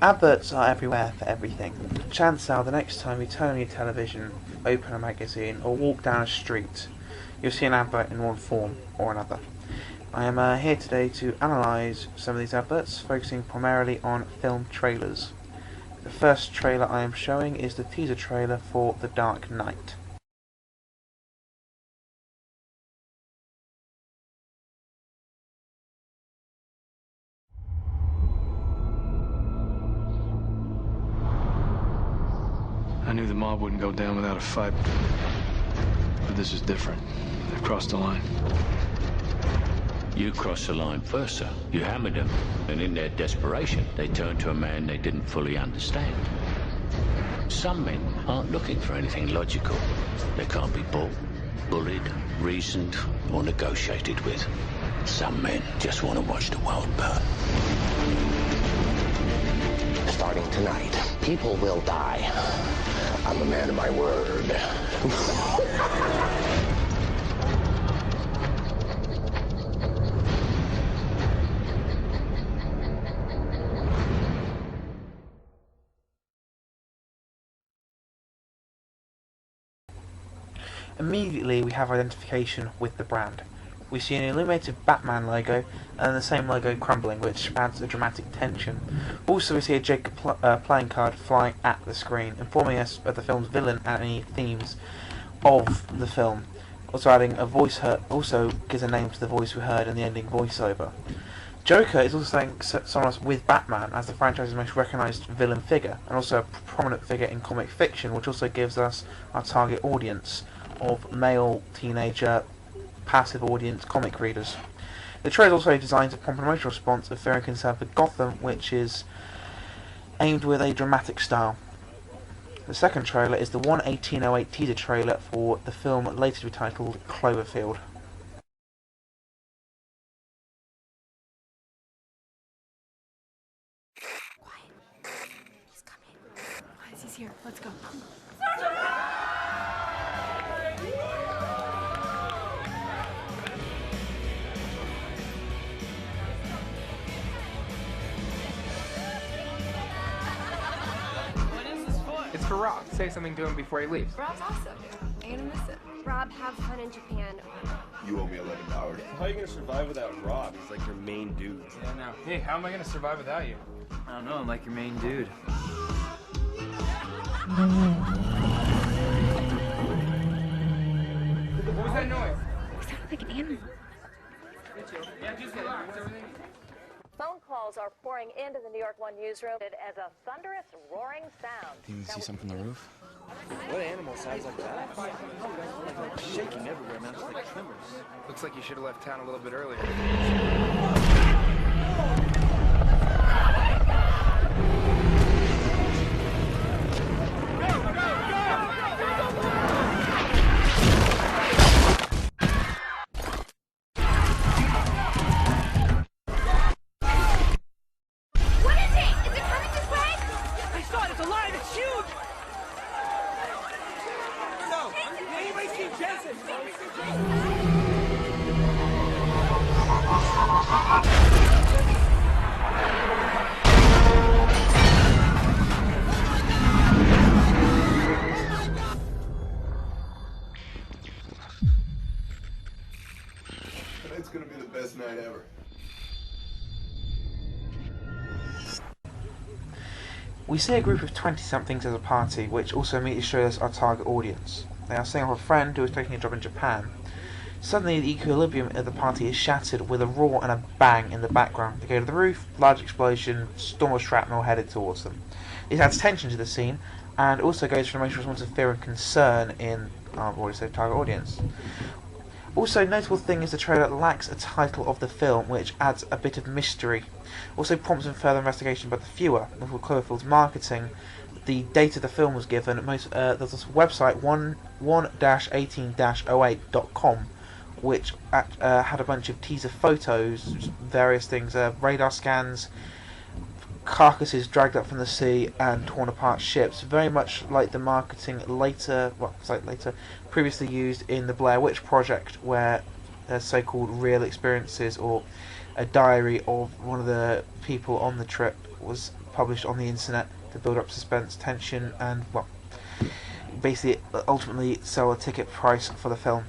Adverts are everywhere for everything. Chances are the next time you turn on your television, open a magazine, or walk down a street, you'll see an advert in one form or another. I am here today to analyse some of these adverts, focusing primarily on film trailers. The first trailer I am showing is the teaser trailer for The Dark Knight. I knew the mob wouldn't go down without a fight, but this is different. They crossed the line. You crossed the line first, sir. You hammered them, and in their desperation, they turned to a man they didn't fully understand. Some men aren't looking for anything logical. They can't be bought, bullied, reasoned, or negotiated with. Some men just want to watch the world burn. Starting tonight, people will die. I'm a man of my word. Immediately we have identification with the brand. We see an illuminated Batman logo and the same logo crumbling, which adds a dramatic tension. Also we see a Jacob playing card flying at the screen, informing us of the film's villain and any themes of the film. Also adding a voice also gives a name to the voice we heard in the ending voiceover. Joker is also synonymous with Batman as the franchise's most recognised villain figure, and also a prominent figure in comic fiction, which also gives us our target audience of male, teenager, passive audience comic readers. The trailer is also designed to prompt an emotional response of fear and concern for Gotham, which is aimed with a dramatic style. The second trailer is the 1:18:08 teaser trailer for the film later to be titled Cloverfield. Quiet. He's coming. Guys, he's here. Let's go. It's for Rob. Say something to him before he leaves. Rob's awesome. I'm gonna miss him. Rob, have fun in Japan. You owe me $11. How are you gonna survive without Rob? He's like your main dude. Yeah, no. Hey, how am I gonna survive without you? I don't know, I'm like your main dude. What was that noise? He sounded like an animal. Yeah, just relax. Everything. Phone calls are pouring into the New York One newsroom as a thunderous, roaring sound. Do you see something from the roof? What animal sounds like that? Shaking everywhere, man. It's like tremors. Looks like you should have left town a little bit earlier. Tonight's gonna be the best night ever. We see a group of 20-somethings as a party, which also immediately shows us our target audience. They are seeing off a friend who is taking a job in Japan. Suddenly the equilibrium of the party is shattered with a roar and a bang in the background. They go to the roof, large explosion, storm of shrapnel headed towards them. This adds tension to the scene, and also goes for an emotional response of fear and concern in our target audience. Also, notable thing is the trailer lacks a title of the film, which adds a bit of mystery. Also prompts further investigation by the viewer. For Cloverfield's marketing, the date of the film was given. There's this website 1-18-08.com, which had a bunch of teaser photos, various things, radar scans, carcasses dragged up from the sea and torn apart ships, very much like the marketing previously used in the Blair Witch Project, where there's so-called real experiences or a diary of one of the people on the trip was published on the internet to build up suspense, tension, and, well, basically ultimately sell a ticket price for the film.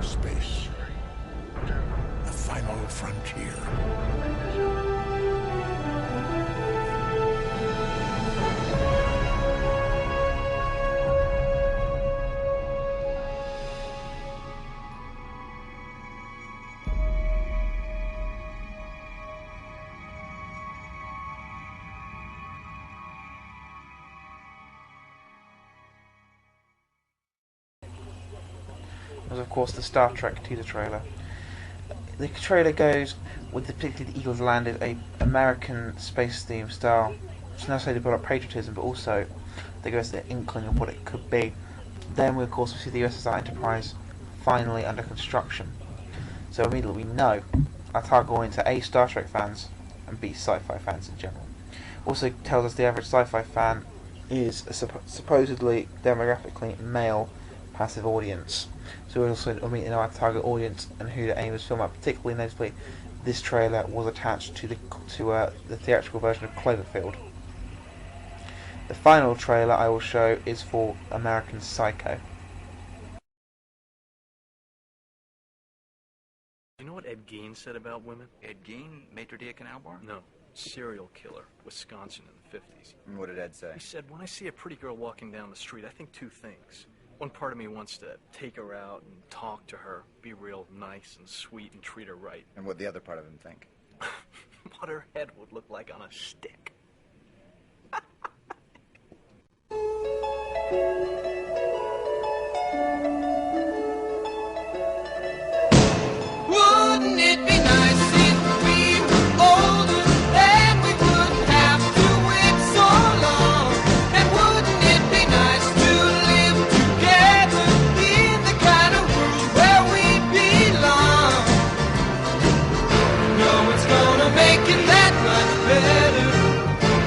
Space. The final frontier. Was of course the Star Trek teaser trailer. The trailer goes with particularly the Eagles landed a American space theme style. It's not necessarily about patriotism, but also they give us the inkling of what it could be. Then we of course see the USSR Enterprise finally under construction. So immediately we know our target audience are A, Star Trek fans, and B, sci-fi fans in general. Also tells us the average sci-fi fan is a supposedly demographically male passive audience. So we also immediately know our target audience and who the aim is film at. Particularly notably, this trailer was attached to the theatrical version of Cloverfield. The final trailer I will show is for American Psycho. You know what Ed Gein said about women? Ed Gein, maitre d' a canal bar? No. Serial killer, Wisconsin in the 50s. And what did Ed say? He said, when I see a pretty girl walking down the street, I think two things. One part of me wants to take her out and talk to her, be real nice and sweet and treat her right. And what the other part of him think? What her head would look like on a stick. Wouldn't it be nice if we were older and we wouldn't have to wait so long? And wouldn't it be nice to live together in the kind of world where we belong? No, it's gonna make it that much better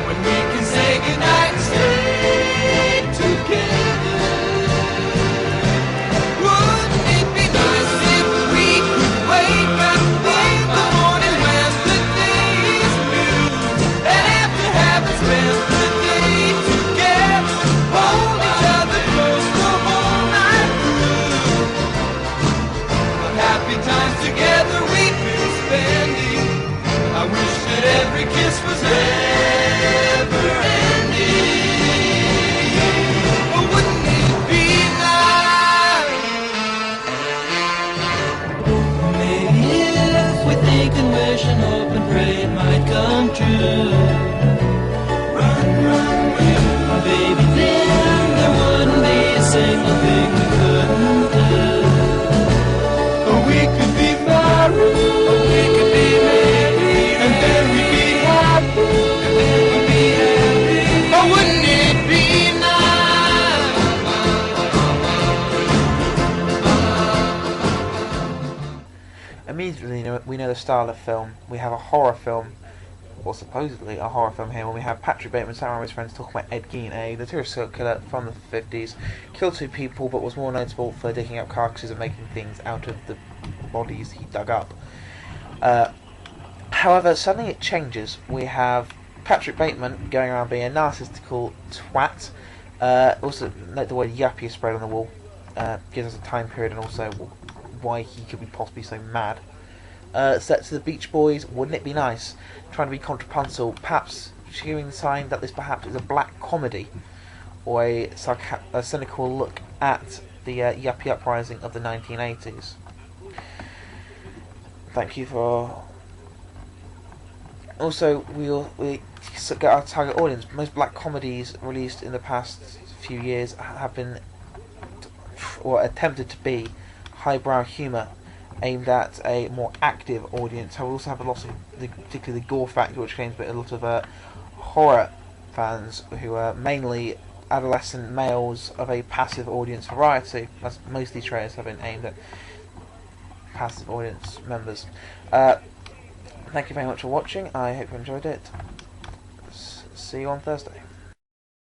when we can say goodnight and stay together. Wouldn't it be nice if we could wake up in the morning when the day is new, and after having spent the day together, hold each other close the whole night through? What happy times together we've been spending. I wish that every kiss was never ending. But wouldn't it be nice? Maybe if we think and wish and hope and pray it might come true. Run, run, run, baby, then there wouldn't be a single thing we couldn't do. Or we could be married, or we could be married, and then we'd be happy, and then we'd be happy. Or wouldn't it be nice? Immediately we know the style of film. We have a horror film, or supposedly a horror film here, when we have Patrick Bateman, Sam and his friends talking about Ed Gein, a notorious serial killer from the 50s, killed 2 people but was more notable for digging up carcasses and making things out of the bodies he dug up. However, suddenly it changes. We have Patrick Bateman going around being a narcissistical twat. Also, note the word yuppie is spread on the wall. Gives us a time period and also why he could be possibly so mad. Set to the Beach Boys, Wouldn't It Be Nice? Trying to be contrapuntal, perhaps showing the sign that this perhaps is a black comedy, or a cynical look at the yuppie uprising of the 1980s. thank you for. Also, we get our target audience. Most black comedies released in the past few years have been, or attempted to be, highbrow humour aimed at a more active audience. I will also have a lot of, particularly the gore factor, which claims, but a lot of horror fans who are mainly adolescent males of a passive audience variety. That's most of these trailers have been aimed at passive audience members. Thank you very much for watching. I hope you enjoyed it. See you on Thursday.